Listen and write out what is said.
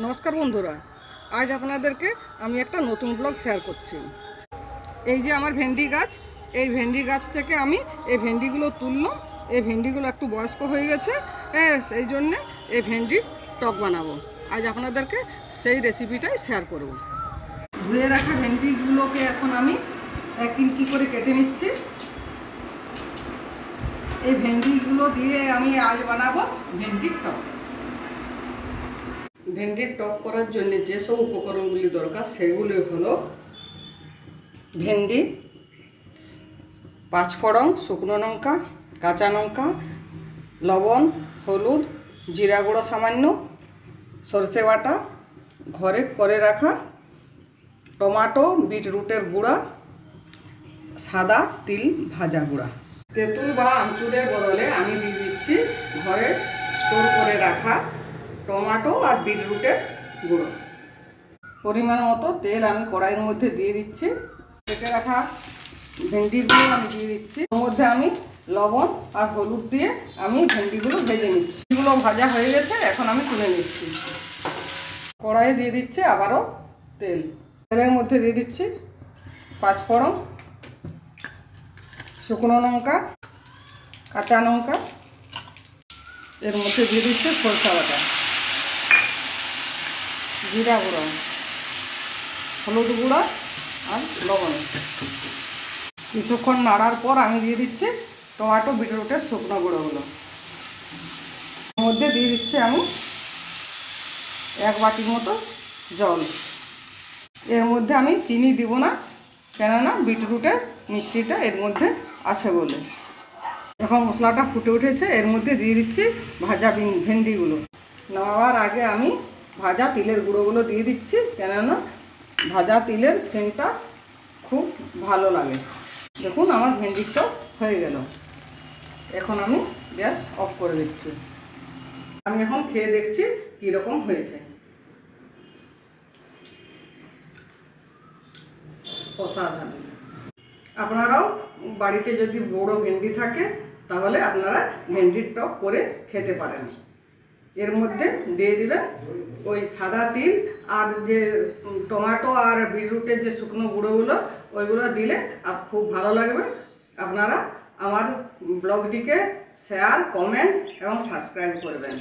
নমস্কার বন্ধুরা, আজ আপনাদেরকে আমি একটা নতুন ব্লগ শেয়ার করছি। এই যে আমার ভেন্ডি গাছ, এই ভেন্ডি গাছ থেকে আমি এই ভেন্ডিগুলো তুললাম। এই ভেন্ডিগুলো একটু বয়স্ক হয়ে গেছে, সেই জন্যে এই ভেন্ডির টক বানাবো। আজ আপনাদেরকে সেই রেসিপিটাই শেয়ার করব। ধুয়ে রাখা ভেন্ডিগুলোকে এখন আমি 1 ইঞ্চি করে কেটে নিচ্ছি। এই ভেন্ডিগুলো দিয়ে আমি আজ বানাবো ভেন্ডির টক। ভেন্ডির টক করার জন্য যেসব উপকরণগুলি দরকার সেগুলি হলো ভেন্ডি, 5 ফোড়ন, শুকনো লঙ্কা, কাঁচা লঙ্কা, লবণ, হলুদ, জিরা গুঁড়ো সামান্য, সরষে বাটা, ঘরে করে রাখা টমেটো, বিটরুটের গুঁড়া, সাদা তিল ভাজা গুঁড়া। তেঁতুল বা আমচুরের বদলে আমি দিয়ে দিচ্ছি ঘরে স্টোর করে রাখা টমেটো আর বিটরুটের গুঁড়ো। পরিমাণ মতো তেল আমি কড়াইয়ের মধ্যে দিয়ে দিচ্ছি। কেটে রাখা ভেন্ডিগুলো আমি দিয়ে দিচ্ছি। ওর মধ্যে আমি লবণ আর হলুদ দিয়ে আমি ভেন্ডিগুলো ভেজে নিচ্ছি। এগুলো ভাজা হয়ে গেছে, এখন আমি তুলে নিচ্ছি। কড়াইয়ে দিয়ে দিচ্ছি আবারও তেল। তেলের মধ্যে দিয়ে দিচ্ছি 5 ফোড়ন, শুকনো লঙ্কা, কাঁচা লঙ্কা, এর মধ্যে দিয়ে দিচ্ছি সরষে বাটা, জিরা গুঁড়ো, হলুদ গুঁড়ো আর লবণ। কিছুক্ষণ নাড়ার পর আমি দিয়ে দিচ্ছি টমেটো বিটরুটের শুকনো গুঁড়োগুলো। এর মধ্যে দিয়ে দিচ্ছি আমি 1 বাটির মতো জল। এর মধ্যে আমি চিনি দিব না, কেননা বিটরুটের মিষ্টিটা এর মধ্যে আছে বলে। এখন মশলাটা ফুটে উঠেছে, এর মধ্যে দিয়ে দিচ্ছি ভাজা ভেন্ডিগুলো। নামাবার আগে আমি ভাজা তিলের গুঁড়োগুলো দিয়ে দিচ্ছি, কেননা ভাজা তিলের সেন্টটা খুব ভালো লাগে। দেখুন আমার ভেন্ডির টক হয়ে গেল। এখন আমি গ্যাস অফ করে দিচ্ছি। আমি এখন খেয়ে দেখছি কীরকম হয়েছে। অসাধারণ। আপনারাও বাড়িতে যদি বড় ভেন্ডি থাকে তাহলে আপনারা ভেন্ডির টক করে খেতে পারেন। এর মধ্যে দিয়ে দিবেন ওই সাদা তিল আর যে টমেটো আর বিটরুটের যে শুকনো গুঁড়োগুলো, ওইগুলো দিলে খুব ভালো লাগবে। আপনারা আমার ব্লগটিকে শেয়ার, কমেন্ট এবং সাবস্ক্রাইব করবেন।